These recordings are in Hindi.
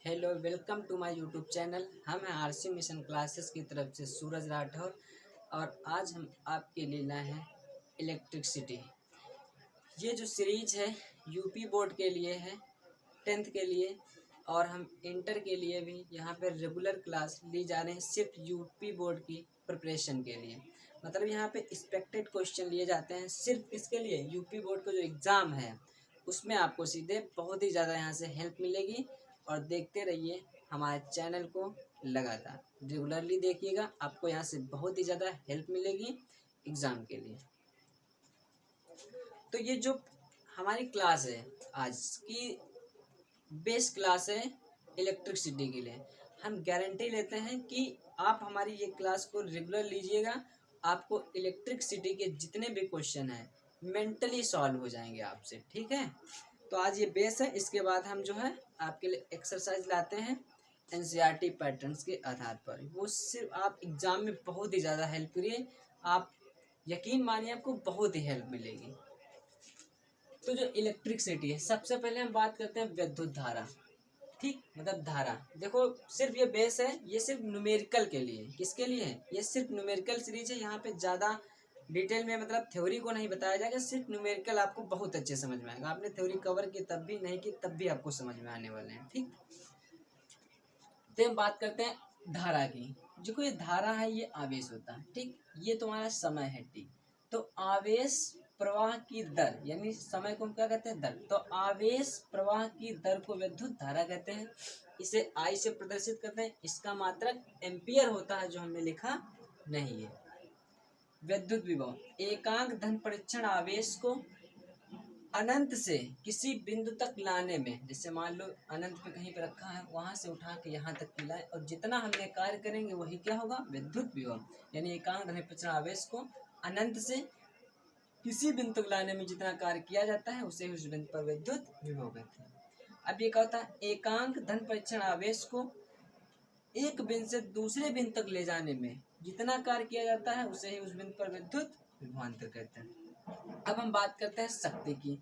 Hello, welcome to my YouTube channel. हम हैं आरसी मिशन क्लासेस की तरफ से सूरज राठौर और आज हम आपके लिए लाए हैं इलेक्ट्रिसिटी। ये जो सीरीज है यूपी बोर्ड के लिए है, 10th के लिए, और हम इंटर के लिए भी यहाँ पर रेगुलर क्लास ली जा रहे हैं सिर्फ यूपी बोर्ड की प्रिपरेशन के लिए। मतलब यहाँ पे एक्सपेक्टेड क्वेश्चन लिए जाते हैं सिर्फ किसके लिए, यूपी बोर्ड का जो एग्ज़ाम है उसमें आपको सीधे बहुत ही ज़्यादा यहाँ से हेल्प मिलेगी। और देखते रहिए हमारे चैनल को, लगातार रेगुलरली देखिएगा, आपको यहाँ से बहुत ही ज़्यादा हेल्प मिलेगी एग्ज़ाम के लिए। तो ये जो हमारी क्लास है आज की बेस क्लास है इलेक्ट्रिसिटी के लिए। हम गारंटी लेते हैं कि आप हमारी ये क्लास को रेगुलर लीजिएगा, आपको इलेक्ट्रिसिटी के जितने भी क्वेश्चन हैं मेंटली सॉल्व हो जाएंगे आपसे, ठीक है। तो आज ये बेस है, इसके बाद हम जो है आपके लिए एक्सरसाइज लाते हैं एनसीईआरटी पैटर्न्स के आधार पर। वो सिर्फ आप एग्ज़ाम में बहुत ही ज़्यादा हेल्प करिए, आप यकीन मानिए आपको बहुत ही हेल्प मिलेगी। तो जो इलेक्ट्रिसिटी है, सबसे पहले हम बात करते हैं विद्युत धारा, ठीक, मतलब धारा। देखो सिर्फ ये बेस है, ये सिर्फ न्यूमेरिकल के लिए, किसके लिए है, ये सिर्फ न्यूमेरिकल सीरीज है। यहाँ पे ज़्यादा डिटेल में मतलब थ्योरी को नहीं बताया जाएगा, सिर्फ न्यूमेरिकल आपको बहुत अच्छे समझ में आएगा। आपने थ्योरी कवर की तब भी, नहीं की तब भी आपको समझ में आने वाले हैं, ठीक। तो हम बात करते हैं धारा की। जो कोई धारा है ये आवेश होता है, ठीक। ये तुम्हारा समय है टी। तो आवेश प्रवाह की दर, यानी समय को हम क्या कहते हैं, दर। तो आवेश प्रवाह की दर को विद्युत धारा कहते हैं। इसे आई से प्रदर्शित करते हैं। इसका मात्रक एम्पियर होता है, जो हमने लिखा नहीं है। विद्युत विभव, एकांक धन परीक्षण आवेश को अनंत से किसी बिंदु तक लाने में, जैसे मान लो अनंत पे कहीं पे रखा है, वहां से उठा के यहाँ तक लाए, और जितना हमने कार्य करेंगे वही क्या होगा, विद्युत विभव। यानी एकांक धन परीक्षण आवेश को अनंत से किसी बिंदु तक लाने में जितना कार्य किया जाता है उसे उस बिंदु पर विद्युत विभव कहते हैं। अब ये क्या होता है, एकांक धन परीक्षण आवेश को एक बिंदु से दूसरे बिंदु तक ले जाने में जितना कार्य किया जाता है उसे ही उस बिंदु पर विद्युत विभवांतर कहते हैं। अब हम बात करते हैं शक्ति की।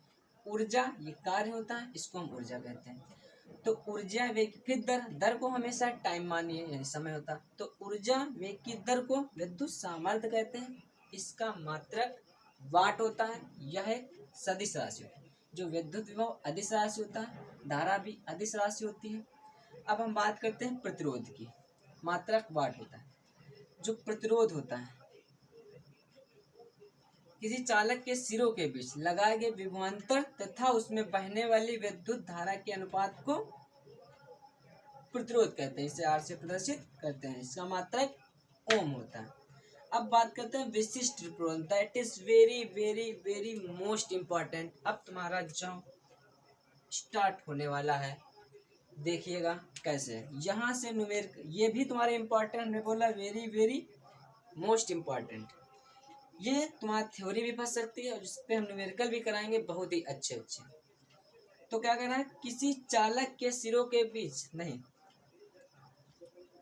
ऊर्जा ये कार्य होता है, इसको हम ऊर्जा कहते हैं। तो ऊर्जा वेग की दर, दर को हमेशा टाइम मानिए, यानी समय होता है। तो ऊर्जा वेग की दर को विद्युत सामर्थ्य कहते हैं। इसका मात्रक वाट होता है। यह एक सदिश राशि है। जो विद्युत विभव अदिश राशि होता है, धारा भी अदिश राशि होती है। अब हम बात करते हैं प्रतिरोध की। मात्रक वाट होता है। जो प्रतिरोध होता है, किसी चालक के सिरों के बीच लगाए गए विभवांतर तथा उसमें बहने वाली विद्युत धारा के अनुपात को प्रतिरोध कहते हैं। इसे आर से प्रदर्शित करते हैं। इसका मात्रक ओम होता है। अब बात करते हैं विशिष्ट प्रतिरोध, that is very very very most important. अब तुम्हारा एग्जाम स्टार्ट होने वाला है, देखिएगा कैसे। यहाँ से न्यूमेरिक, ये भी तुम्हारे इम्पोर्टेंट, मैं बोला वेरी वेरी मोस्ट इम्पॉर्टेंट। ये तुम्हारी थ्योरी भी फंस सकती है और जिस पे हम न्यूमेरिकल भी कराएंगे बहुत ही अच्छे अच्छे। तो क्या कहना है, किसी चालक के सिरों के बीच नहीं,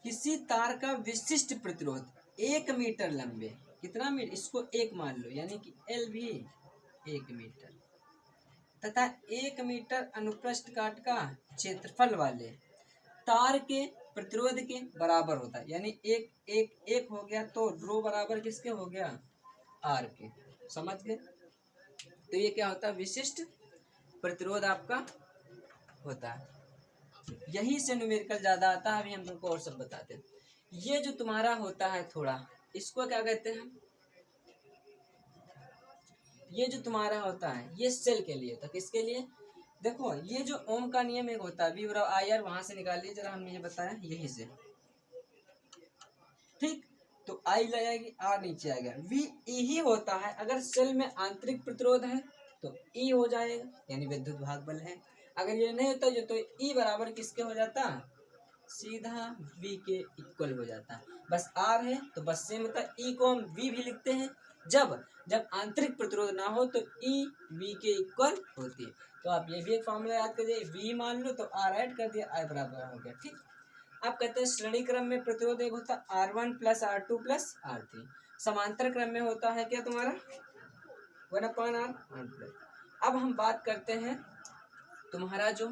किसी तार का विशिष्ट प्रतिरोध 1 मीटर लंबे, कितना मीटर, इसको 1 मान लो, यानी कि एल भी 1 मीटर, तथा 1 मीटर अनुप्रस्थ काट का क्षेत्रफल वाले तार के प्रतिरोध के बराबर होता है। यानी एक एक एक हो गया तो रो बराबर किसके हो गया, आर के, समझ गए। तो ये क्या होता है, विशिष्ट प्रतिरोध आपका होता है। यही से न्यूमेरिकल ज़्यादा आता है। अभी हम तुमको और सब बताते हैं। ये जो तुम्हारा होता है थोड़ा, इसको क्या कहते हैं, ये जो तुम्हारा होता है ये सेल के लिए, तो किसके लिए, देखो ये जो ओम का नियम एक होता है, वी बराबर आई आर, वहां से निकालिए जरा, हमने ये बताया यही से, ठीक। तो आई लगाएगी, आर नीचे आएगा, वी ई ही होता है। अगर सेल में आंतरिक प्रतिरोध है तो ई हो जाएगा, यानी विद्युत भाग बल है। अगर ये नहीं होता ये तो ई बराबर किसके हो जाता, सीधा वी के इक्वल हो जाता है। बस आर है तो बस सेम होता है। ई को हम वी भी लिखते हैं जब जब आंतरिक प्रतिरोध ना हो, तो ई वी के इक्वल होती है। तो आप ये भी एक फॉर्मूला याद कर दिए, वी मान लो तो आर ऐड कर दिया, आई बराबर हो गया, ठीक। आप कहते हैं श्रेणी क्रम में प्रतिरोध एक होता है R1 plus R2 plus R3। समांतर क्रम में होता है क्या तुम्हारा 1/R। अब हम बात करते हैं तुम्हारा जो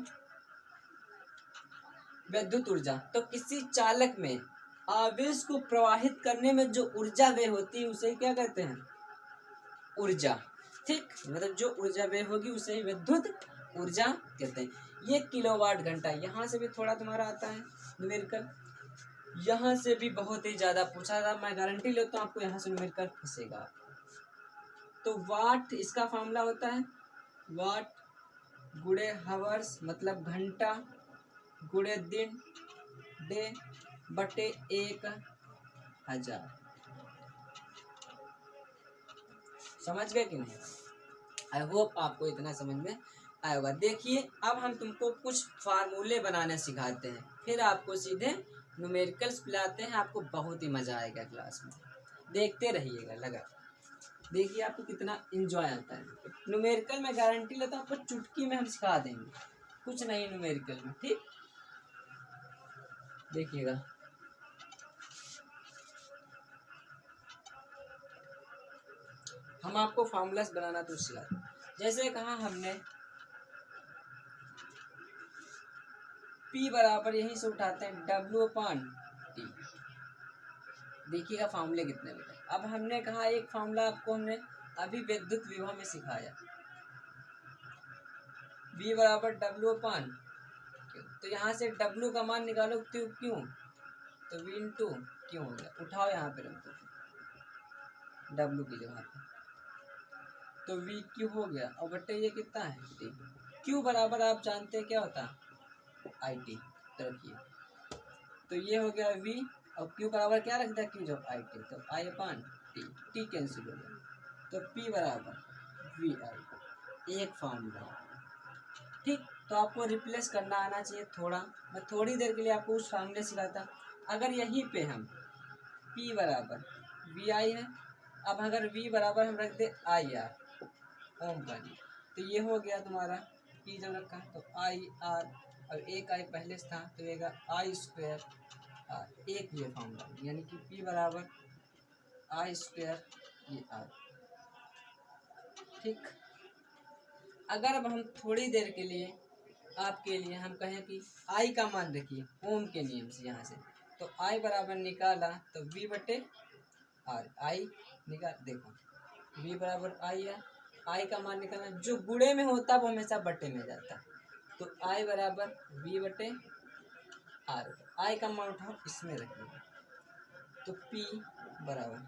विद्युत ऊर्जा। तो किसी चालक में आवेश को प्रवाहित करने में जो ऊर्जा व्यय होती है उसे क्या कहते हैं? ऊर्जा। ठीक, मतलब जो ऊर्जा व्यय होगी उसे ही विद्युत ऊर्जा कहते हैं। ये किलोवाट घंटा, यहाँ से भी थोड़ा तुम्हारा आता है न्यूमेरिकल, यहाँ से भी बहुत ही ज्यादा पूछा था, मैं गारंटी लेता हूँ आपको यहाँ से न्यूमेरिकल फंसेगा। तो वाट इसका फॉर्मूला होता है वाट गुणे हावर्स मतलब घंटा गुणे दिन डे बटे 1000। समझ गए कि नहीं? आई होप आपको इतना समझ में आया होगा। देखिए अब हम तुमको कुछ फार्मूले बनाने सिखाते हैं, फिर आपको सीधे न्यूमेरिकल्स पिलाते हैं। आपको बहुत ही मजा आएगा क्लास में, देखते रहिएगा लगा। देखिए आपको कितना एंजॉय आता है। न्यूमेरिकल में गारंटी लेता हूँ आपको चुटकी में हम सिखा देंगे, कुछ नहीं न्यूमेरिकल में। ठीक, देखिएगा हम आपको फॉर्मूलास बनाना तो सिखाते हैं। जैसे कहा हमने P बराबर यहीं से उठाते हैं W/T। देखिएगा फार्मूले कितने बने। अब हमने कहा एक फार्मूला आपको हमने अभी विद्युत विभव में सिखाया, V बराबर W/Q। तो यहाँ से W का मान निकालो, क्यों तो V इंटू क्यों हो गया, उठाओ यहाँ पे रख दो W की जगह पे, तो V Q हो गया और बट्टे ये कितना है T। Q बराबर आप जानते हैं क्या होता है IT। तो रखिए, तो ये हो गया V और Q बराबर क्या रखता है Q जब IT, तो I/T, T कैंसिल हो गया, तो P बराबर VI। एक फार्मूला। ठीक, तो आपको रिप्लेस करना आना चाहिए थोड़ा। मैं थोड़ी देर के लिए आपको उस फार्मूले सिखाता। अगर यहीं पे हम P बराबर VI है, अब अगर V बराबर हम रख दे IR ओम वाली, तो ये हो गया तुम्हारा P जब रखा तो IR और एक I पहले से था तो रहेगा I² R। एक ये फार्मूला यानी कि P बराबर I² ये R। ठीक, अगर अब हम थोड़ी देर के लिए आपके लिए हम कहें कि I का मान रखिए ओम के नियम से यहाँ से, तो I बराबर निकाला तो V/R। I निकाल, देखो V बराबर I है, I का मान निकालना, जो गुणे में होता है वो हमेशा बटे में जाता है, तो I बराबर V/R। I का मान उठाओ इसमें रखिए, तो P बराबर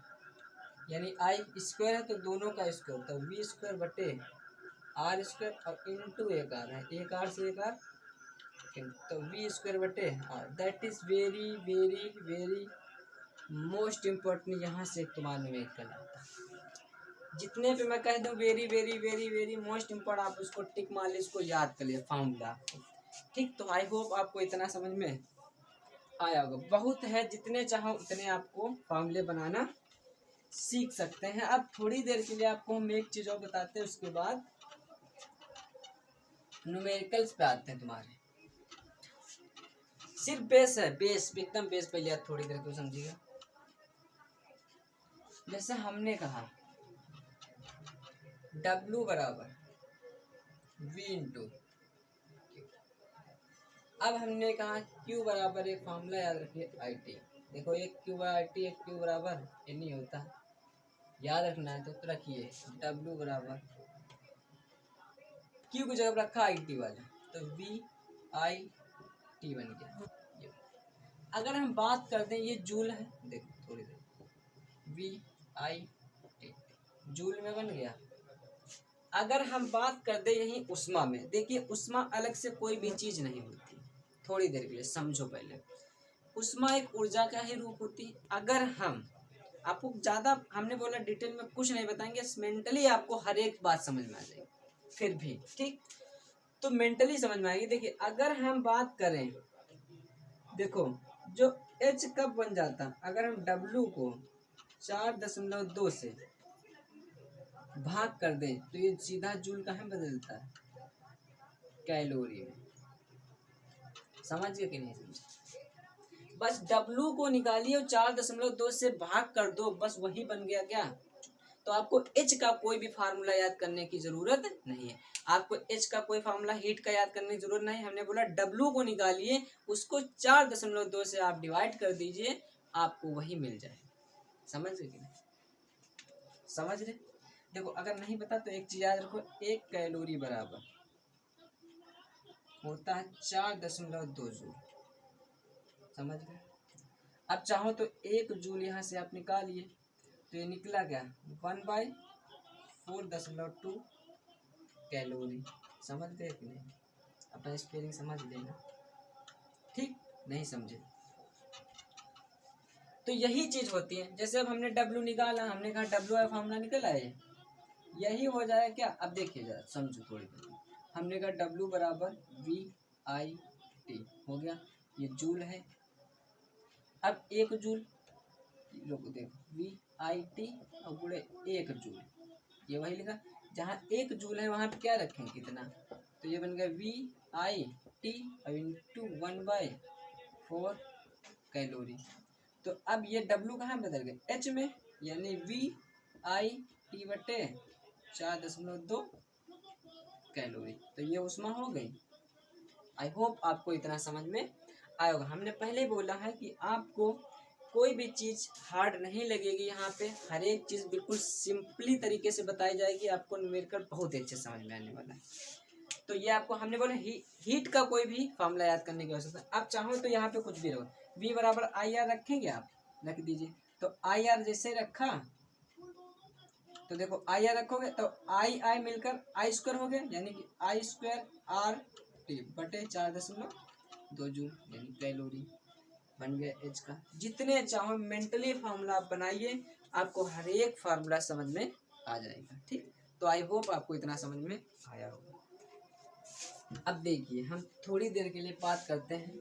यानी I² है तो दोनों का स्क्वायर, तो V² R² और इंटू एक R है, एक R से एक R, तो V²/R। That is very very very most important. यहाँ से तुम्हारे में आता, जितने पे मैं कह दूँ very very very very most important, आप उसको टिक मार ले, इसको याद कर लिए फार्मूला। ठीक, तो आई होप आपको इतना समझ में आया होगा। बहुत है, जितने चाहो उतने आपको फार्मूले बनाना सीख सकते हैं। अब थोड़ी देर के लिए आपको हम एक चीज और बताते हैं, उसके बाद न्यूमेरिकल्स पे आते हैं। तुम्हारे सिर्फ बेस है, बेस एकदम बेस पहले याद, थोड़ी देर को समझिएगा। जैसे हमने कहा W बराबर V इंटू, अब हमने कहा Q बराबर एक फार्मूला याद रखिए IT। देखो एक Q बराबर IT, एक Q बराबर ये नहीं होता, याद रखना है तो रखिए W बराबर Q की जगह रखा IT वाला, तो VIT बन गया। अगर हम बात कर दें, ये जूल है, देखो थोड़ी देर VIT जूल में बन गया। अगर हम बात कर दें यही उष्मा में, देखिए उष्मा अलग से कोई भी चीज नहीं होती, थोड़ी देर के लिए समझो। पहले उष्मा एक ऊर्जा का ही रूप होती है। अगर हम आपको ज़्यादा हमने बोला डिटेल में कुछ नहीं बताएंगे, मेंटली आपको हर एक बात समझ में आ जाएगी फिर भी। ठीक, तो मेंटली समझ में आएगी। देखिए अगर हम बात करें, देखो जो H कब बन जाता, अगर हम W को 4.2 से भाग कर दें तो ये सीधा जूल कहाँ बदलता है, कैलोरी में। समझ गए कि नहीं समझे? बस W को निकालिए और 4.2 से भाग कर दो, बस वही बन गया क्या तो आपको एच का कोई भी फार्मूला याद करने की जरूरत नहीं है। आपको एच का कोई फार्मूला हीट का याद करने की जरूरत नहीं। हमने बोला डब्लू को निकालिए, उसको 4.2 से आप डिवाइड कर दीजिए, आपको वही मिल जाएगा। समझ रहे कि नहीं? समझ रहे? देखो अगर नहीं पता तो एक चीज याद रखो, 1 कैलोरी बराबर होता है 4.2 जूल। समझ गए? अब चाहो तो 1 जूल यहाँ से आप निकालिए, तो ये निकला क्या, 1/4.2 कैलोरी। समझ गए कि नहीं? अपना स्पेलिंग समझ लेना, ठीक? नहीं समझे तो यही चीज होती है। जैसे अब हमने डब्लू निकाला, हमने कहा डब्लू का फॉर्मूला निकल आए, यही हो जाए क्या। अब देखिए जरा समझो थोड़ी देर, हमने कहा डब्लू बराबर VIT हो गया, ये जूल है। अब 1 जूल, लोग देखो VIT और गुणे 1 जूल, ये वही लिखा। जहाँ 1 जूल है वहाँ पे क्या रखें, कितना, तो ये बन गया VIT अब इंटू 1/4 कैलोरी। तो अब ये W कहाँ बदल गए, H में, यानी VIT बटे 4.2 कैलोरी। तो ये उष्मा हो गई। आई होप आपको इतना समझ में आया होगा। हमने पहले बोला है कि आपको कोई भी चीज़ हार्ड नहीं लगेगी, यहाँ पे हर एक चीज़ बिल्कुल सिंपली तरीके से बताई जाएगी, आपको न्यूमेरिकल बहुत अच्छे समझ में आने वाला है। तो ये आपको हमने बोला हीट का कोई भी फॉर्मूला याद करने की आवश्यकता। आप चाहो तो यहाँ पे कुछ भी रहो, V बराबर IR रखेंगे, आप रख दीजिए। तो IR जैसे रखा, तो देखो IR रखोगे तो I मिलकर I² हो गया, यानी कि I² RT बटे 4.2 जूल, यानी कैलोरी बन गया H का। जितने चाहो मेंटली फार्मूला आप बनाइए, आपको हर एक फार्मूला समझ में आ जाएगा, ठीक? तो आई होप आपको इतना समझ में आया होगा। अब देखिए हम थोड़ी देर के लिए बात करते हैं,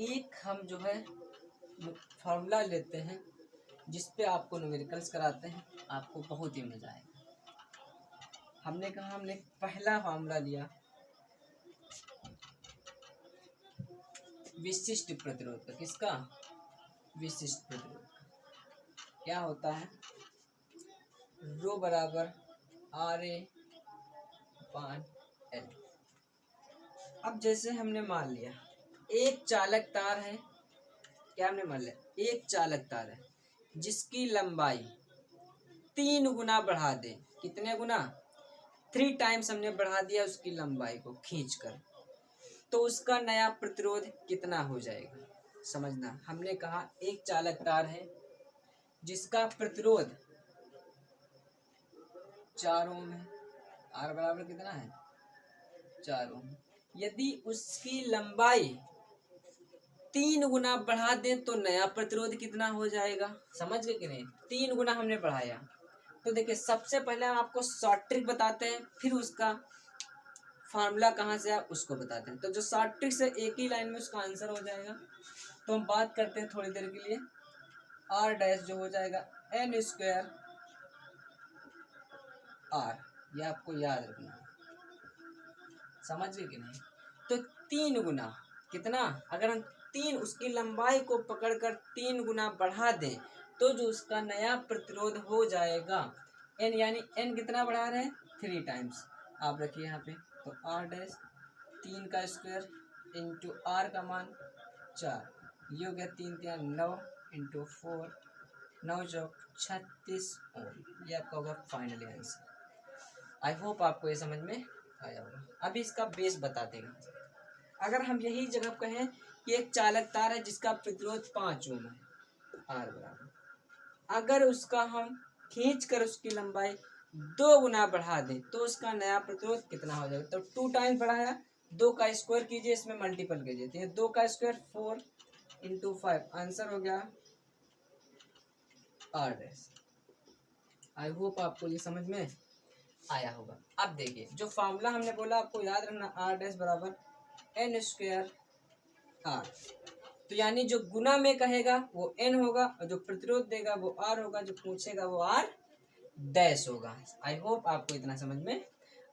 एक हम जो है फार्मूला लेते हैं जिस पे आपको न्यूमेरिकल्स कराते हैं, आपको बहुत ही मजा आएगा। हमने कहा, हमने पहला फार्मूला लिया विशिष्ट प्रतिरोध का। किसका? विशिष्ट प्रतिरोध का। क्या होता है, रो बराबर RA/L। अब जैसे हमने मान लिया एक चालक तार है, क्या हमने मान लिया, एक चालक तार है जिसकी लंबाई 3 गुना बढ़ा दे। कितने गुना? 3 टाइम्स हमने बढ़ा दिया उसकी लंबाई को खींचकर, तो उसका नया प्रतिरोध कितना हो जाएगा। समझना, हमने कहा एक चालक तार है जिसका प्रतिरोध 4 ओम है, R बराबर कितना है, 4 ओम। यदि उसकी लंबाई 3 गुना बढ़ा दें तो नया प्रतिरोध कितना हो जाएगा। समझ गए कि नहीं? 3 गुना हमने बढ़ाया, तो देखिए सबसे पहले हम आपको शॉर्ट ट्रिक बताते हैं, फिर उसका फार्मूला कहाँ से आया उसको बताते हैं। तो जो शॉर्ट ट्रिक से एक ही लाइन में उसका आंसर हो जाएगा। तो हम बात करते हैं थोड़ी देर के लिए, R' जो हो जाएगा N² R, ये आपको याद रखना है। समझ गए कि नहीं? तो 3 गुना कितना, अगर हम 3 उसकी लंबाई को पकड़कर 3 गुना बढ़ा दें तो जो उसका नया प्रतिरोध हो जाएगा N, यानी N कितना बढ़ा रहे हैं, 3 टाइम्स। आप रखिए यहाँ पे, तो R' 3 का स्क्वायर इंटू R का मान 4, ये हो गया 3 3 9 इंटू 4, 9 चौक 36 ओम। ये आपका होगा फाइनली आंसर। आई होप आपको ये समझ में आया होगा। अभी इसका बेस बता देगा। अगर हम यही जगह कहें कि एक चालक तार है जिसका प्रतिरोध 5 ओम है, R बराबर, अगर उसका हम खींच कर उसकी लंबाई 2 गुना बढ़ा दें तो उसका नया प्रतिरोध कितना हो जाएगा। तो 2 टाइम्स बढ़ाया, 2 का स्क्वायर कीजिए, इसमें मल्टीपल कीजिए, तो 2 का स्क्वायर 4 इंटू 5, आंसर हो गया R'। आई होप आपको ये समझ में आया होगा। अब देखिए जो फार्मूला हमने बोला आपको याद रखना, R' बराबर N² R। तो यानी जो गुना में कहेगा वो N होगा और जो प्रतिरोध देगा वो R होगा, जो पूछेगा वो R' होगा। आई होप आपको इतना समझ में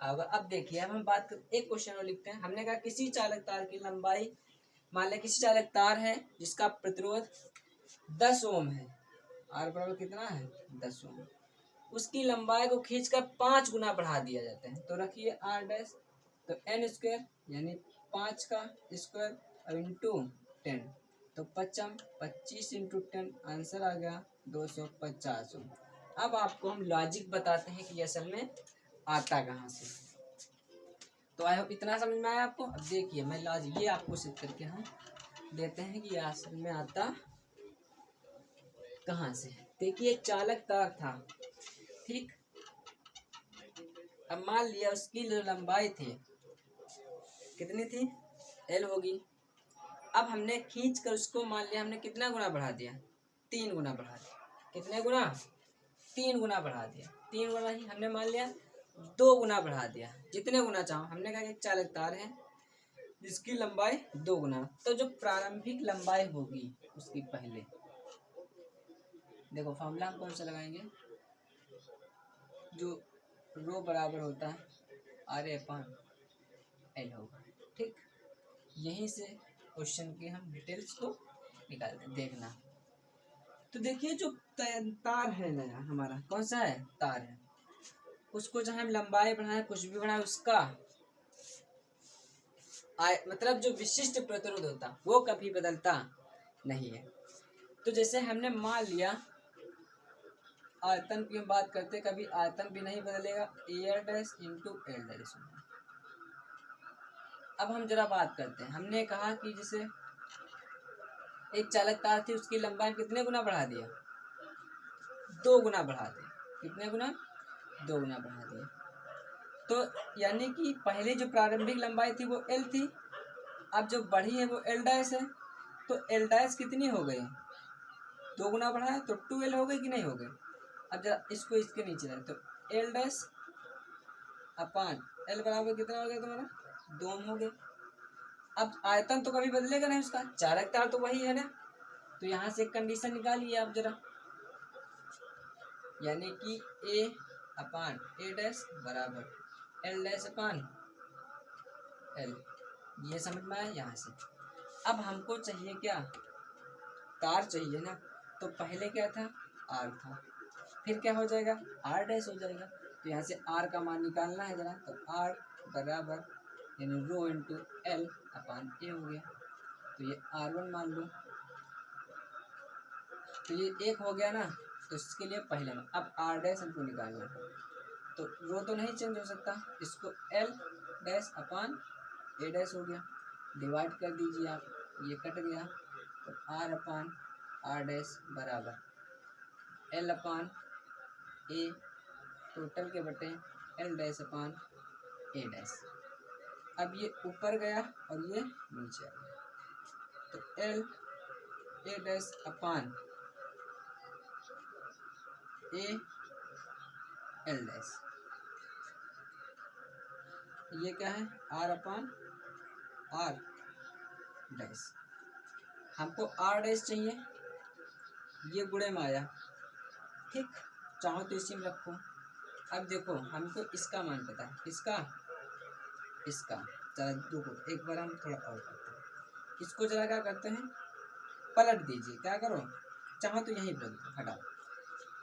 आएगा। अब देखिए अब हम बात कर, एक क्वेश्चन और लिखते हैं। हमने कहा किसी चालक तार की लंबाई, मान लें किसी चालक तार है जिसका प्रतिरोध 10 ओम है, R बराबर कितना है, 10 ओम। उसकी लंबाई को खींचकर 5 गुना बढ़ा दिया जाता है। तो रखिए आर डैश, तो एन स्क्वायर यानी 5 का स्क्वायर और इंटू 10, तो 25 इंटू 10 आंसर आ गया 250। अब आपको हम लॉजिक बताते हैं कि असल में आता कहाँ से। तो आई होप इतना समझ में आया आपको। अब देखिए मैं लॉजिक ये आपको सिद्ध करके हम देते हैं कि असल में आता कहाँ से। देखिए चालक तार था, ठीक। अब मान लिया उसकी जो लंबाई थी कितनी थी, एल होगी। अब हमने खींच कर उसको मान लिया हमने कितना गुना बढ़ा दिया, 3 गुना बढ़ा दिया। कितने गुना, 3 गुना बढ़ा दिया। 3 गुना ही हमने मान लिया 2 गुना बढ़ा दिया, जितने गुना चाहो। हमने कहा कि चालक तार है जिसकी लंबाई 2 गुना, तो जो प्रारंभिक लंबाई होगी उसकी पहले, देखो फॉर्मूला हम कौन सा लगाएंगे, जो रो बराबर होता है आर ए अपॉन एल होगा, ठीक। यहीं से क्वेश्चन के हम डिटेल्स को निकालते हैं, देखना। तो देखिए जो तार है नया हमारा, कौन सा है, तार है, उसको जहाँ हम लंबाई बढ़ाएं कुछ भी बढ़ाएं उसका मतलब जो विशिष्ट प्रतिरोध होता वो कभी बदलता नहीं है। तो जैसे हमने मान लिया आयतन की हम बात करते, कभी आयतन भी नहीं बदलेगा, air dash into L dash. अब हम जरा बात करते हैं, हमने कहा कि जैसे एक चालक तार थी उसकी लंबाई कितने गुना बढ़ा दिया, 2 गुना बढ़ा दिया। कितने गुना, 2 गुना बढ़ा दिया। तो यानी कि पहले जो प्रारंभिक लंबाई थी वो एल थी, अब जो बढ़ी है वो एल डैश है। तो एल डैश कितनी हो गई, 2 गुना बढ़ा है तो 2L हो गई कि नहीं हो गई। अब जरा इसको इसके नीचे रहे तो एल डैश अपान एल बराबर कितना हो गया तुम्हारा, 2 हो गया। अब आयतन तो कभी बदलेगा नहीं उसका, चालक तार तो वही है ना। तो यहाँ से एक कंडीशन निकालिए आप जरा, यानी कि ए अपान ए डैश बराबर एल डैश अपान एल, ये समझ में आया यहाँ से। अब हमको चाहिए क्या, तार चाहिए ना। तो पहले क्या था, आर था, फिर क्या हो जाएगा, आर डैश हो जाएगा। तो यहाँ से आर का मान निकालना है जरा, तो आर बराबर यानी रो इंटू एल अपान ए हो गया। तो ये R1 मान लो, तो ये 1 हो गया ना, तो इसके लिए पहले में अब आर डैश हमको निकालना है। तो रो तो नहीं चेंज हो सकता, इसको एल डैश अपान ए डैश हो गया, डिवाइड कर दीजिए आप, ये कट गया। तो आर अपान आर डैश बराबर एल अपान ए टोटल के बटे एल डैश अपान ए डैश। अब ये ऊपर गया और ये नीचे आ गया, तो L A dash upon A L dash, ये क्या है, आर अपान आर डैश। हमको आर डैश चाहिए, ये गुणे में आया, ठीक। चाहो तो इसी में रखो। अब देखो हमको इसका मान पता है, इसका जरा देखो, एक बार हम थोड़ा और करते हैं इसको, जरा क्या करते हैं पलट दीजिए, क्या करो, चाहो तो यहीं पलट दो, हटाओ।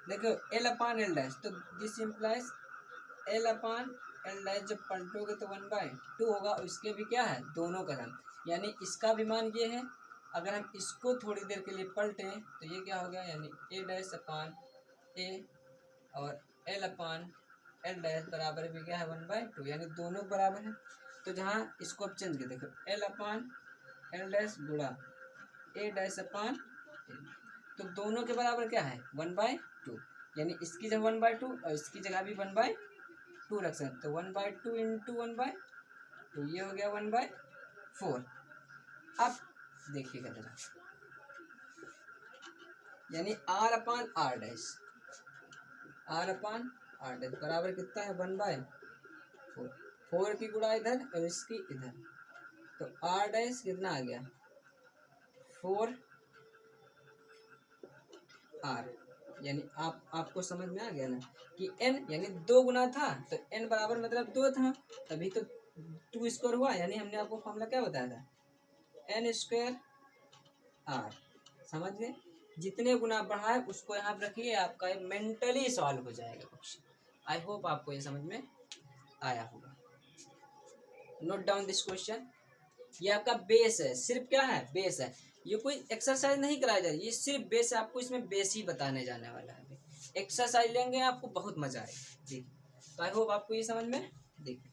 देखो एल अपान एल डैश, तो this implies L upon L dash जब पलटोगे तो 1/2 होगा, और इसके भी क्या है, दोनों का मान, यानी इसका भी मान ये है। अगर हम इसको थोड़ी देर के लिए पलटें तो ये क्या हो गया, यानी ए डैश अपान ए और एल अपान एल डैश बराबर भी क्या है 1/2, यानी दोनों बराबर है। तो जहाँ इसको अब चेंज कर देखो, एल अपान एल डैश गुणा ए डैश अपान एल, तो दोनों के बराबर क्या है 1/2, यानी इसकी जगह 1/2 और इसकी जगह भी 1/2 रख सकते, तो 1/2 इंटू 1/2, ये हो गया 1/4। अब देखिएगा जरा, यानी R upon R dash, R upon R dash बराबर कितना है 1/4, 4 की गुणा इधर और इसकी इधर, तो आर डैश कितना आ गया 4 आर, यानी आपको समझ में आ गया ना कि n यानी 2 गुना था, तो n बराबर मतलब 2 था, तभी तो 2 स्क्वायर हुआ। यानी हमने आपको फॉर्मूला क्या बताया था, n स्क्वायर आर, समझ गए। जितने गुना बढ़ा है उसको यहाँ पे रखिए, आपका मेंटली सॉल्व हो जाएगा क्वेश्चन। आई होप आपको ये समझ में आया होगा। Note down this question. ये आपका बेस है, सिर्फ क्या है, बेस है। ये कोई एक्सरसाइज नहीं कराया जा रही, ये सिर्फ बेस है, आपको इसमें बेस ही बताने जाने वाला है। एक्सरसाइज लेंगे आपको बहुत मजा आएगा। देखिए, तो आई होप आपको ये समझ में। देखिए,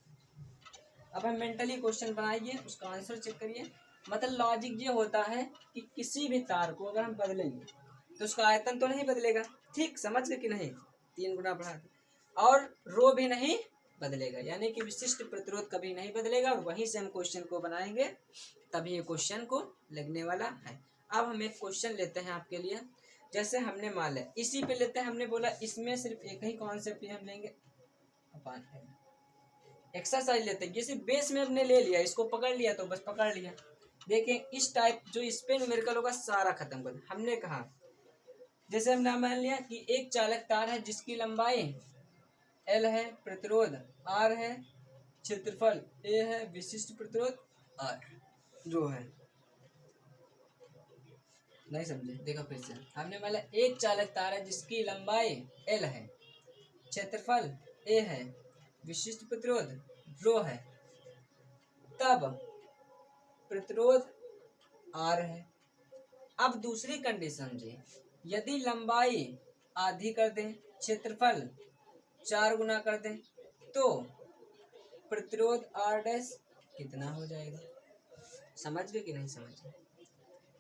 अब हम मेंटली क्वेश्चन बनाइए, उसका आंसर चेक करिए। मतलब लॉजिक ये होता है कि किसी भी तार को अगर हम बदलेंगे तो उसका आयतन तो नहीं बदलेगा, ठीक समझ गए कि नहीं, 3 गुना बढ़ा के, और रो भी नहीं बदलेगा, यानी कि विशिष्ट प्रतिरोध कभी नहीं बदलेगा। और वहीं से हम क्वेश्चन को बनाएंगे, तभी ये क्वेश्चन को लगने वाला है। अब हम एक क्वेश्चन लेते हैं आपके लिए। जैसे हमने मान लिया, इसी पे लेते हैं, हमने बोला इसमें सिर्फ एक ही कॉन्सेप्ट ही हम लेंगे, अपान एक्सरसाइज लेते हैं। जैसे बेस में हमने ले लिया, इसको पकड़ लिया तो बस पकड़ लिया। देखें, इस टाइप जो इस पे न्यूमेरिकल होगा सारा खत्म कर। हमने कहा, जैसे हमने मान लिया कि एक चालक तार है जिसकी लंबाई L है, प्रतिरोध R है, क्षेत्रफल A है, विशिष्ट प्रतिरोध R जो है, नहीं समझे, देखो फिर से। हमने मान लिया एक चालक तार है जिसकी लंबाई L है, क्षेत्रफल A है, विशिष्ट प्रतिरोध रो है, तब प्रतिरोध R है। अब दूसरी कंडीशन जी, यदि लंबाई आधी कर दें, क्षेत्रफल 4 गुना कर दें, तो प्रतिरोध R डैश कितना हो जाएगा। समझ गए कि नहीं समझ गए।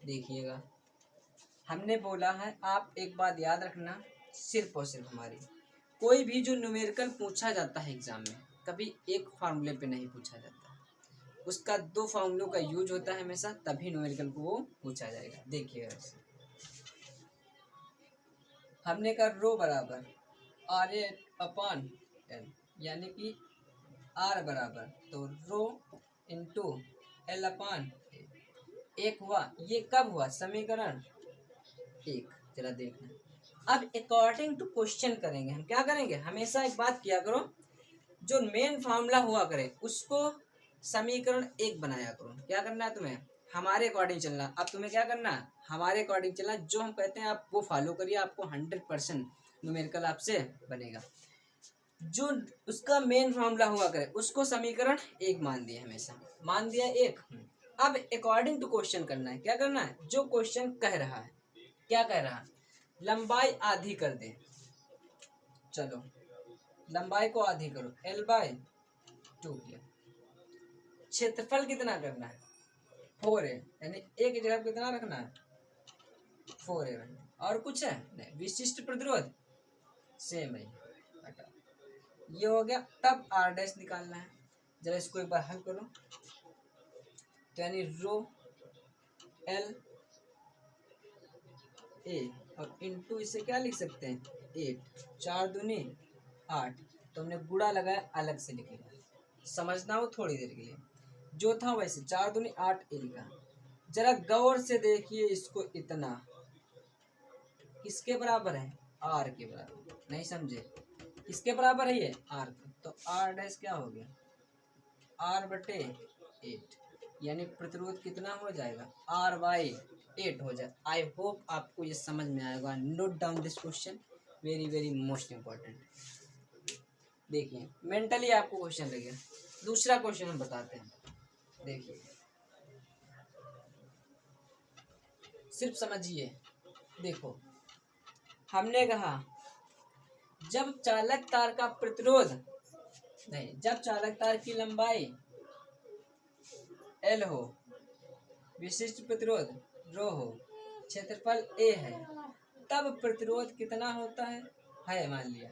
देखिएगा, हमने बोला है, आप एक बात याद रखना, सिर्फ और सिर्फ हमारी कोई भी जो न्यूमेरिकल पूछा जाता है एग्जाम में, कभी एक फार्मूले पे नहीं पूछा जाता, उसका 2 फार्मूलों का यूज होता है हमेशा, तभी न्यूमेरिकल को वो पूछा जाएगा। देखिएगा, हमने कहा रो बराबर R अपान L, यानी कि R बराबर तो रो इंटू L अपान एक हुआ। ये कब हुआ, समीकरण 1। जरा देखना, अब अकॉर्डिंग टू क्वेश्चन करेंगे हम। क्या करेंगे, हमेशा एक बात किया करो, जो मेन फार्मूला हुआ करे उसको समीकरण 1 बनाया करो। क्या करना है तुम्हें, हमारे अकॉर्डिंग चलना। अब तुम्हें क्या करना है, हमारे अकॉर्डिंग चलना, जो हम कहते हैं आप वो फॉलो करिए, आपको 100% न्यूमेरिकल आपसे बनेगा। जो उसका मेन फार्मूला हुआ करे उसको समीकरण 1 मान दिया, हमेशा मान दिया 1। अब अकॉर्डिंग टू क्वेश्चन करना है। क्या करना है, जो क्वेश्चन कह रहा है, क्या कह रहा है, लंबाई आधी कर दे। चलो लंबाई को आधी करो, L/2 किया। क्षेत्रफल कितना करना है, 4 है, यानी एक जगह कितना रखना है, 4 है। और कुछ है नहीं, विशिष्ट प्रतिरोध सेम है, हटा, ये हो गया। तब R डैश निकालना है। जरा इसको एक बार हल करो, तो यानी रो L A और इंटू इसे क्या लिख सकते हैं, 8, 4 दूनी 8। तो हमने गुणा लगाया, अलग से लिख लिया, समझना हो थोड़ी देर के लिए। जो था वैसे 4 दूनी 8 ए लिखा। जरा गौर से देखिए इसको, इतना किसके बराबर है, R के बराबर। नहीं समझे, किसके बराबर है ये, R के। तो R डैश क्या हो गया, R/8, यानी प्रतिरोध कितना हो जाएगा, R/8 हो जाए। आई होप आपको ये समझ में आएगा। Note down this question, very very most important. देखिए, मेंटली आपको क्वेश्चन लगे। दूसरा क्वेश्चन हम बताते हैं, देखिए सिर्फ समझिए। देखो, हमने कहा जब चालक तार का प्रतिरोध नहीं, जब चालक तार की लंबाई L हो, विशिष्ट प्रतिरोध रो हो, क्षेत्रफल A है, तब प्रतिरोध कितना होता है मान लिया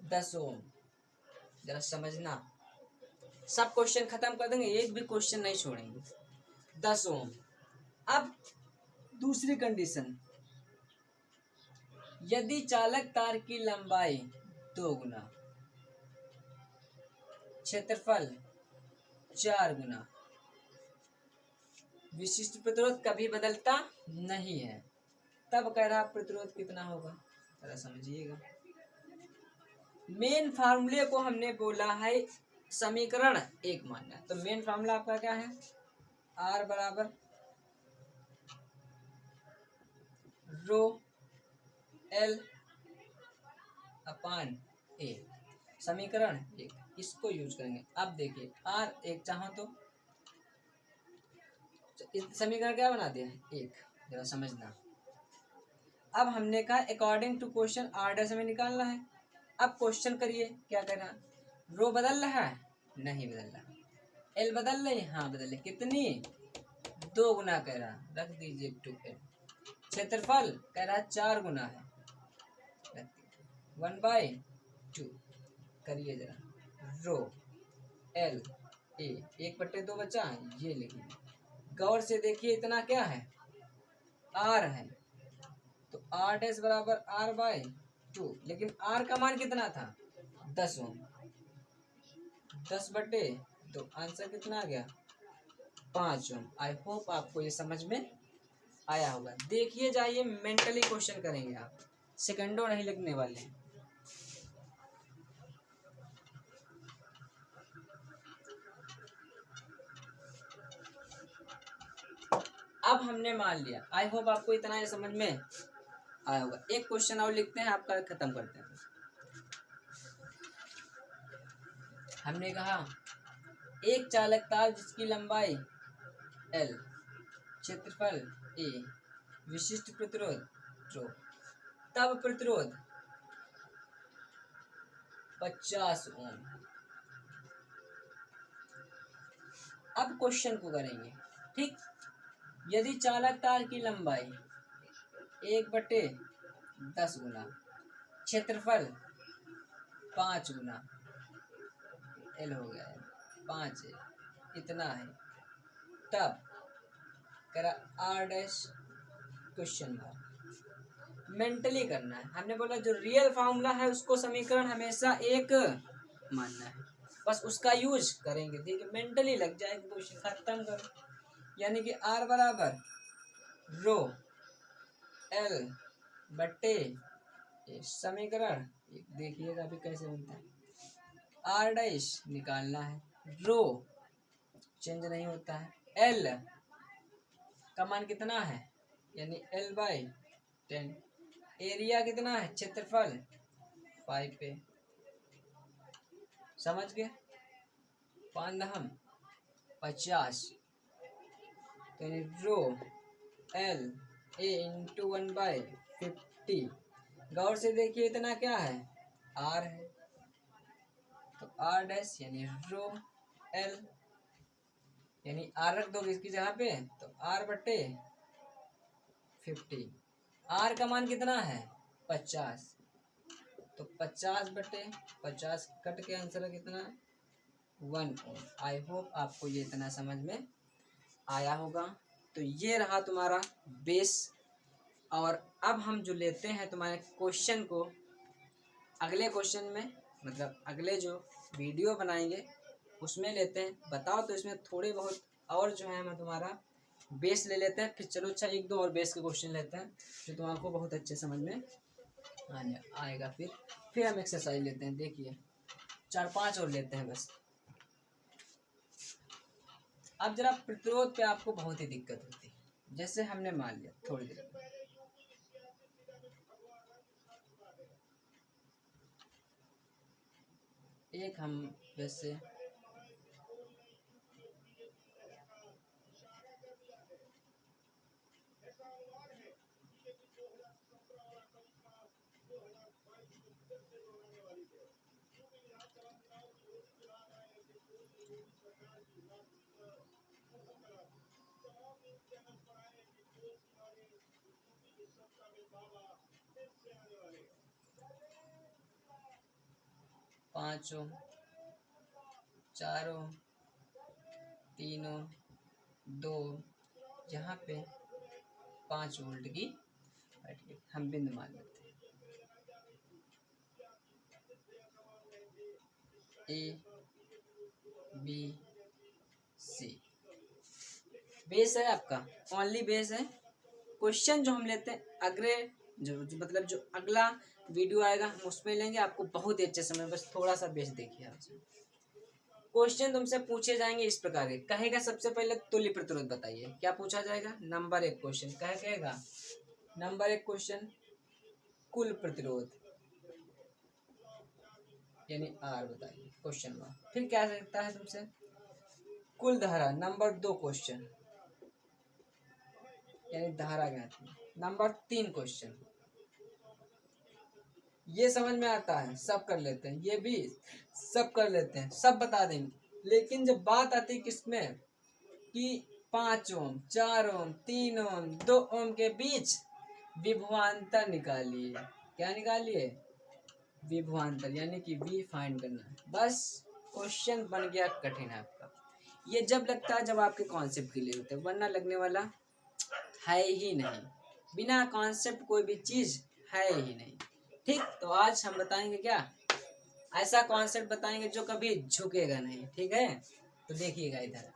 10 ओम। जरा समझना, सब क्वेश्चन खत्म कर देंगे, एक भी क्वेश्चन नहीं छोड़ेंगे। 10 ओम। अब दूसरी कंडीशन, यदि चालक तार की लंबाई 2 गुना, क्षेत्रफल 4 गुना, विशिष्ट प्रतिरोध कभी बदलता नहीं है, तब कह रहा प्रतिरोध कितना होगा। जरा समझिएगा, मेन फार्मूले को हमने बोला है समीकरण 1 मानना। तो मेन फार्मूला आपका क्या है, R बराबर रो एल अपान ए, समीकरण एक, इसको यूज करेंगे। अब देखिए आर एक चाहो तो इस समीकरण क्या बना दिया एक, जरा समझना। अब हमने कहा according to question R dash हमें निकालना है। अब क्वेश्चन करिए क्या कह रहा, रो बदल रहा है, नहीं बदल रहा, एल बदल रही, हाँ बदल रही, कितनी, 2 गुना कह रहा, रख दीजिए 2l। क्षेत्रफल कह रहा 4 गुना है, 1/2 करिए जरा, रो एल ए 1/2 बचा, ये लिखिए। गौर से देखिए इतना क्या है, आर है, तो आर डैश बराबर r/2, लेकिन आर का मान कितना था 10 ओम, 10/2, आंसर कितना आ गया 5 ओम। आई होप आपको ये समझ में आया होगा। देखिए जाइए मेंटली क्वेश्चन करेंगे आप, सेकंडों नहीं लिखने वाले हैं। अब हमने मान लिया, आई होप आपको इतना ये समझ में आया होगा। एक क्वेश्चन और लिखते हैं, आपका खत्म करते हैं। हमने कहा एक चालक तार जिसकी लंबाई L, क्षेत्रफल A, विशिष्ट प्रतिरोध रो, तब प्रतिरोध 50 ओम। अब क्वेश्चन को करेंगे, ठीक। यदि चालक तार की लंबाई 1/10 गुना, क्षेत्रफल 5 गुना, L हो गया है 5 है, इतना है, तब करा R dash question mark. Mentally करना है, हमने बोला जो रियल फार्मूला है उसको समीकरण हमेशा एक मानना है, बस उसका यूज करेंगे। देखिए मेंटली लग जाएगा, क्वेश्चन खत्म करो। यानी कि आर बराबर रो एल बट्टे समीकरण, देखिएगा अभी कैसे बनता है। आर डैश निकालना है, रो चेंज नहीं होता है, एल का मान कितना है, यानी L/10, एरिया कितना है, क्षेत्रफल 5 पे, समझ गए, 5×50, यानी रो एल ए इंटू 1/50। गौर से देखिए इतना क्या है, आर है, तो आर डैश यानी रो एल, यानी आर रख दोगे इसकी जगह पे, तो R/50। आर का मान कितना है 50, तो 50/50 कट के आंसर कितना 1 ओम। आई होप आपको ये इतना समझ में आया होगा। तो ये रहा तुम्हारा बेस। और अब हम जो लेते हैं तुम्हारे क्वेश्चन को, अगले क्वेश्चन में, मतलब अगले जो वीडियो बनाएंगे उसमें लेते हैं। बताओ तो इसमें थोड़े बहुत और जो है मैं तुम्हारा बेस ले लेते हैं, फिर चलो अच्छा 1-2 और बेस के क्वेश्चन लेते हैं जो तुम्हारे बहुत अच्छे समझ में आएगा। फिर हम एक्सरसाइज लेते हैं। देखिए 4-5 और लेते हैं बस। अब जरा प्रतिरोध पे आपको बहुत ही दिक्कत होती है, जैसे हमने मान लिया थोड़ी देर में, एक हम वैसे 5 ओम, 4 ओम, 3 ओम, 2 ओम, यहाँ पे 5 वोल्ट की बैटरी हम बिंदु मान लेते हैं। ए बी सी बेस है आपका, ओनली बेस है। क्वेश्चन जो हम लेते हैं अगले जो मतलब जो अगला वीडियो आएगा हम उसमें लेंगे, आपको बहुत ही अच्छे समय, बस थोड़ा सा बेस देखिए आप। क्वेश्चन तुमसे पूछे जाएंगे इस प्रकार के, कहेगा सबसे पहले तुल्य प्रतिरोध बताइए, क्या पूछा जाएगा, नंबर 1 क्वेश्चन कहेगा नंबर 1 क्वेश्चन, कुल प्रतिरोध यानी आर बताइए क्वेश्चन 1। फिर क्या सकता है तुमसे, कुल धारा। नंबर 2 क्वेश्चन यानी धारा ज्ञात। नंबर 3 क्वेश्चन, ये समझ में आता है सब कर लेते हैं, ये भी सब कर लेते हैं, सब बता देंगे। लेकिन जब बात आती है किसमें कि 5 ओम 4 ओम 3 ओम 2 ओम के बीच विभवांतर निकालिए। क्या निकालिए, विभवांतर, यानी कि वी फाइंड करना है। बस क्वेश्चन बन गया कठिन है आपका। ये जब लगता है जब आपके कॉन्सेप्ट क्लियर होते हैं, वरना लगने वाला है ही नहीं। बिना कॉन्सेप्ट कोई भी चीज है ही नहीं। ठीक, तो आज हम बताएंगे क्या, ऐसा कॉन्सेप्ट बताएंगे जो कभी झुकेगा नहीं। ठीक है, तो देखिएगा, इधर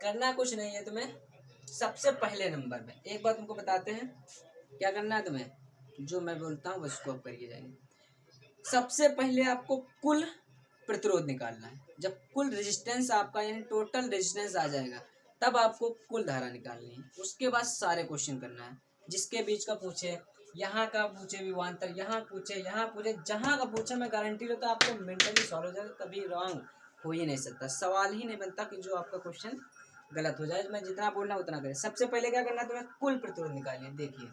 करना कुछ नहीं है तुम्हें। सबसे पहले नंबर में एक बात तुमको बताते हैं, क्या करना है तुम्हें, जो मैं बोलता हूँ उसको आप करिए जाएंगे। सबसे पहले आपको कुल प्रतिरोध निकालना है। जब कुल रेजिस्टेंस आपका यानी टोटल रेजिस्टेंस आ जाएगा, तब आपको कुल धारा निकालनी है। उसके बाद सारे क्वेश्चन करना है, जिसके बीच का पूछे, यहाँ का पूछे विभवांतर, यहाँ पूछे, यहाँ पूछे, जहाँ का पूछे, मैं गारंटी लेता आपको मेंटली सॉल्व हो जाएगा। कभी रॉन्ग हो ही नहीं सकता, सवाल ही नहीं बनता कि जो आपका क्वेश्चन गलत हो जाए। मैं जितना बोलना उतना करें। सबसे पहले क्या करना है तुम्हें, कुल प्रतिरोध निकालिए। देखिए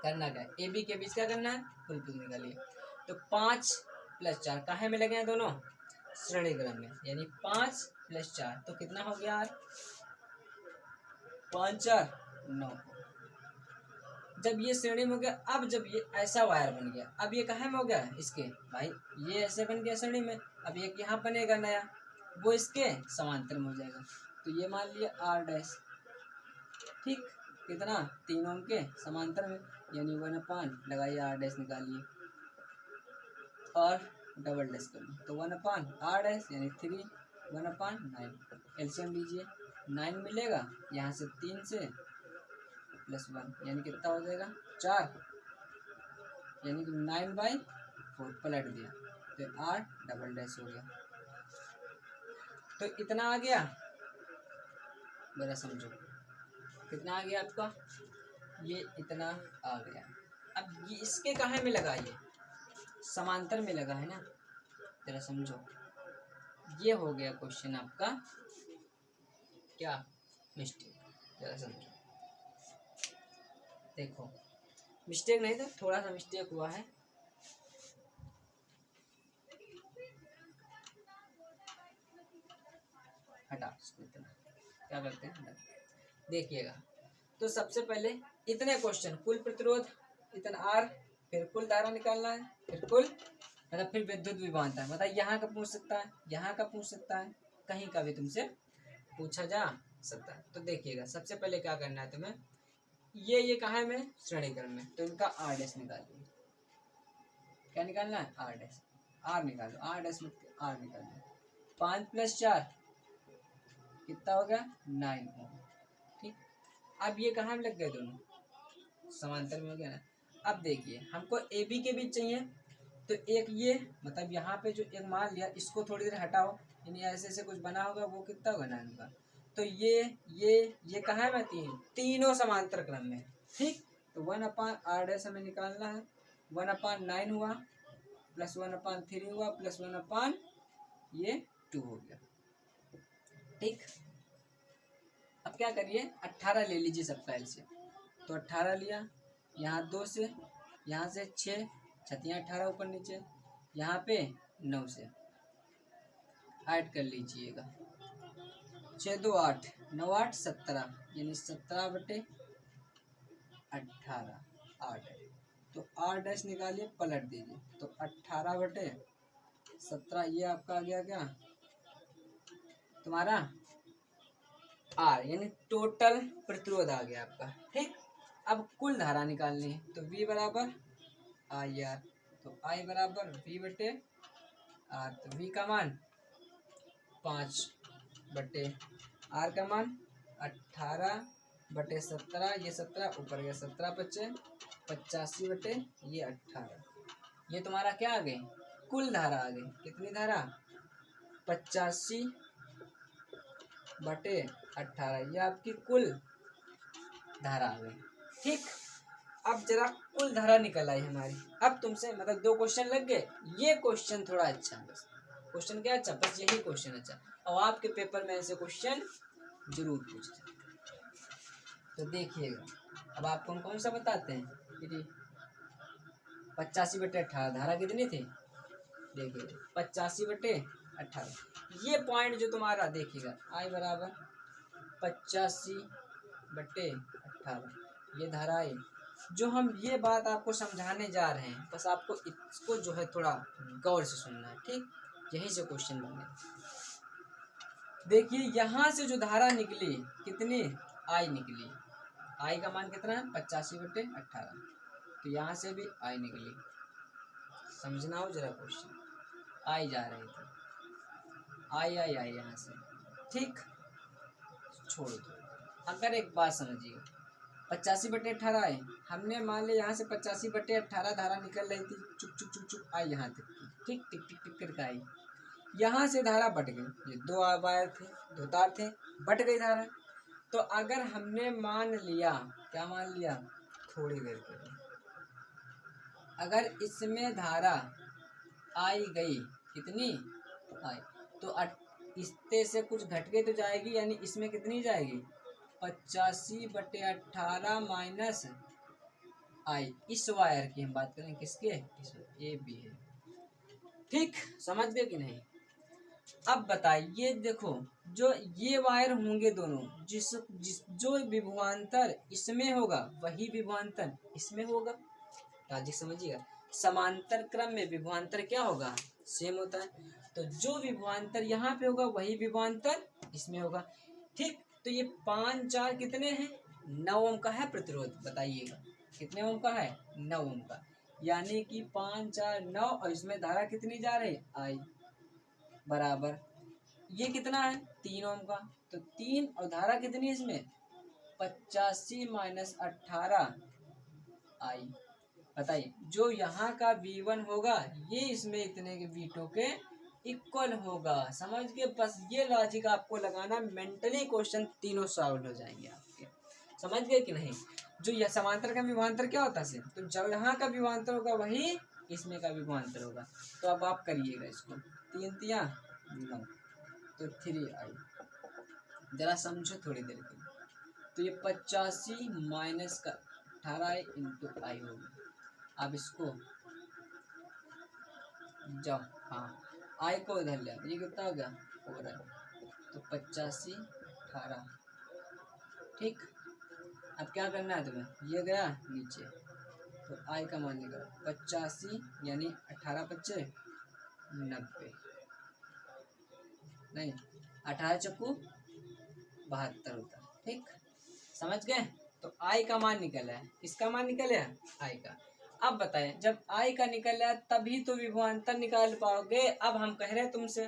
करना क्या है, ए बी के बीच क्या करना है, कुल प्रतिरोध निकालिए। तो 5 + 4 काहे में लगे हैं दोनों, श्रेणी क्रम में, यानी 5 + 4 तो कितना हो गया यार, 5 4 9। जब ये श्रेणी में हो गया, अब जब ये ऐसा वायर बन गया, अब ये कहाँ में हो गया, इसके भाई ये ऐसे बन गया श्रेणी में। अब एक यहाँ बनेगा नया, वो इसके समांतर में हो जाएगा। तो ये मान लिया आर डैश, ठीक, कितना 3 ओम के समांतर में, यानी 1/, लगाइए आर डैश निकालिए और डबल डैश कर लो। तो 1/r डैश यानी 3, 1/9 एलसीएम लीजिए, 9 मिलेगा, यहाँ से 3 से +1 यानी कितना हो जाएगा 4, यानी कि 9/4 पलट दिया तो r डबल डैश हो गया। तो इतना आ गया, मेरा समझो कितना आ गया आपका, ये इतना आ गया। अब ये इसके कहाँ में लगा, ये समांतर में लगा है ना, जरा समझो। ये हो गया क्वेश्चन आपका क्या, मिस्टेक। जरा समझो, देखो मिस्टेक नहीं था, थोड़ा सा मिस्टेक हुआ है। हटा इतना, क्या करते हैं, देखिएगा। तो सबसे पहले इतने क्वेश्चन, कुल प्रतिरोध इतना आर, फिर कुल धारा निकालना है, फिर कुल मतलब फिर विद्युत विभवांतर। मतलब यहाँ का पूछ सकता है, यहाँ का पूछ सकता है, कहीं का भी तुमसे पूछा जा सकता है। तो देखिएगा सबसे पहले क्या करना है तुम्हें, ये कहाँ है में, श्रेणी क्रम में, तो इनका आर डैश निकालिए। क्या निकालना है, आर डैश, आर निकालो, आर डैश में आर निकालो। 5 + 4 कितना हो गया, 9 ओम। ठीक, अब ये कहाँ में लग गए दोनों, समांतर में हो गया ना। अब देखिए हमको ए बी के बीच चाहिए, तो एक ये मतलब यहाँ पे जो एक मान लिया, इसको थोड़ी देर हटाओ, यानी ऐसे ऐसे कुछ बना होगा, वो कितना होगा 9 का। तो ये कहाँ में, तीनों समांतर क्रम में। ठीक, तो 1/r डैश हमें निकालना है, 1/9 हुआ, +1/3 हुआ, +1/, ये 2 हो गया। ठीक, अब क्या करिए, 18 ले लीजिए सबका एलसीएम। तो 18 लिया, यहाँ 2 से, यहाँ से 6 छतियाँ 18 ऊपर नीचे, यहाँ पे 9 से ऐड कर लीजिएगा, 6 2 8, 9 8 17, यानी 17/18 8। तो आर डैश निकालिए, पलट दीजिए, तो 18/17 ये आपका आ गया क्या तुम्हारा आर, यानी टोटल प्रतिरोध आ गया आपका। ठीक, अब कुल धारा निकालनी है, तो V बराबर आई आर, तो I बराबर V/R, तो V का मान 5/R का मान 18/17, ये 17 ऊपर गया, 17 × 5 85/, ये 18, ये तुम्हारा क्या आ गई, कुल धारा आ गई। कितनी धारा, 85/18, ये आपकी कुल धारा आ गई। ठीक, अब जरा कुल धारा निकल आई हमारी। अब तुमसे मतलब 2 क्वेश्चन लग गए। ये क्वेश्चन थोड़ा अच्छा है, बस क्वेश्चन क्या अच्छा, बस यही क्वेश्चन अच्छा, और आपके पेपर में ऐसे क्वेश्चन जरूर पूछते हैं। तो देखिएगा, अब आपको हम कौन सा बताते हैं कि 85/18 धारा कितनी थी, देखिए 85/18। ये पॉइंट जो तुम्हारा देखिएगा आई बराबर 85/18, ये धारा आई। जो हम ये बात आपको समझाने जा रहे हैं, बस आपको इसको जो है थोड़ा गौर से सुनना है, ठीक। यहीं से क्वेश्चन बने। देखिए यहाँ से जो धारा निकली कितनी, आई निकली। आई का मान कितना है 85/18, तो यहाँ से भी आई निकली। समझना हो जरा क्वेश्चन, आई जा रही थी, आई आई आई यहाँ से, ठीक। छोड़ दो। अगर एक बात समझिए, 85/18 आए, हमने मान लिया यहाँ से 85/18 धारा निकल रही थी, चुप चुप चुप चुप आई यहाँ तक की, ठीक, टिक टिक टिक करके आई। यहाँ से धारा बट गई, ये 2 वायर थे, 2 तार थे, बट गई धारा। तो अगर हमने मान लिया, क्या मान लिया, थोड़ी देर के लिए अगर इसमें धारा आई गई, कितनी आई, तो इससे से कुछ घट के तो जाएगी, यानी इसमें कितनी जाएगी 85/18 माइनस आई। इस वायर की हम बात करें, किसके, ए बी है, ठीक। समझ गए कि नहीं। अब बताइए, देखो जो ये वायर होंगे दोनों, जो विभवांतर इसमें होगा वही विभवांतर इसमें होगा। राजी समझिएगा, समांतर क्रम में विभवांतर क्या होगा, सेम होता है। तो जो विभवांतर यहाँ पे होगा वही विभवांतर इसमें होगा, ठीक। तो ये 5 4 कितने हैं, 9 ओम का है प्रतिरोध, बताइएगा कितने ओम का है, 9 ओम का, यानी कि 5 4 9, और इसमें धारा कितनी जा रही है, आई बराबर, ये कितना है 3 ओम का, तो 3, और धारा कितनी है इसमें 85 - 18 आई। बताइए जो यहाँ का V1 होगा ये इसमें इतने के V2 के इक्वल होगा। समझ के, बस ये लॉजिक आपको लगाना, मेंटली क्वेश्चन तीनों सॉल्व हो जाएंगे आपके। समझ गए कि नहीं। जो यह समांतर का विभवांतर क्या होता है, तो जब यहाँ का विभवांतर होगा वही इसमें का विभवांतर होगा। तो अब आप करिएगा इसको, 3 3 9, तो 3 आई। जरा समझो थोड़ी देर के लिए। तो ये 85 माइनस का 18 इंटू आई होगी। अब इसको जाओ, हाँ आई को इधर ले, ये कितना हो गया 4 आई, तो 85 18, ठीक। अब क्या करना है तुम्हें, ये गया नीचे, तो आई का मान निकला 85, यानी 18 25 90, नहीं 18 चक्कू 72 होता है, ठीक। समझ गए। तो आई का मान निकला है, किसका मान निकला है, आई का। अब बताएं, जब आई का निकला है तभी तो विभवांतर निकाल पाओगे। अब हम कह रहे हैं तुमसे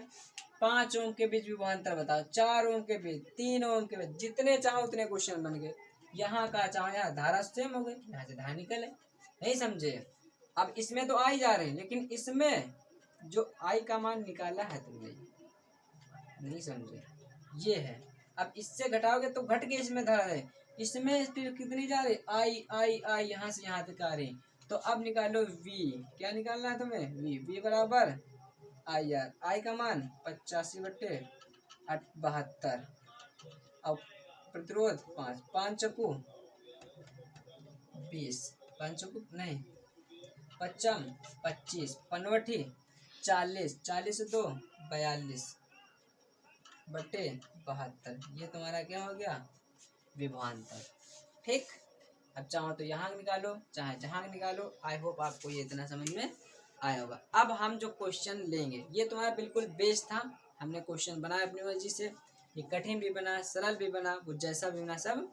5 ओम के बीच विभवांतर बताओ, 4 ओम के बीच, 3 ओम के बीच, जितने चाहो उतने क्वेश्चन बन गए। यहाँ का चाहो, यहाँ धारा सेम हो गई, यहाँ से धारा निकले, नहीं समझे। अब इसमें तो आई जा रहे हैं, लेकिन इसमें जो आई का मान निकाला है तुमने, नहीं समझे, ये है। अब इससे घटाओगे तो घट के इसमें धारा है, इसमें फिर कितनी जा रही, आई आई आई, यहाँ से यहाँ तक आ रही। तो अब निकालो V, क्या निकालना है तुम्हें, V बराबर आई आर, आई का मान 85/72, और प्रतिरोध 5, 5 चक्कू 20, 5 चक्कू नहीं 55 25, 55 40, 40 2 42 बटे 72, ये तुम्हारा क्या हो गया विभवांतर, ठीक। अब चाहो तो यहाँ निकालो, चाहे जहाँ निकालो। आई होप आपको ये इतना समझ में आया होगा। अब हम जो क्वेश्चन लेंगे, ये तुम्हारा बिल्कुल बेस था, हमने क्वेश्चन बनाया अपनी मर्जी से, ये कठिन भी बना, सरल भी बना, वो जैसा भी बना सब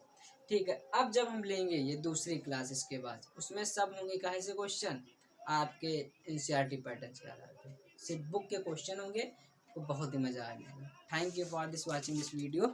ठीक है। अब जब हम लेंगे ये दूसरी क्लास, इसके बाद उसमें सब होंगे कहे से क्वेश्चन आपके NCERT पैटर्न के आधार पर, सिर्फ बुक के क्वेश्चन होंगे, तो बहुत ही मज़ा आ जाएगा। Thank you for this watching this video.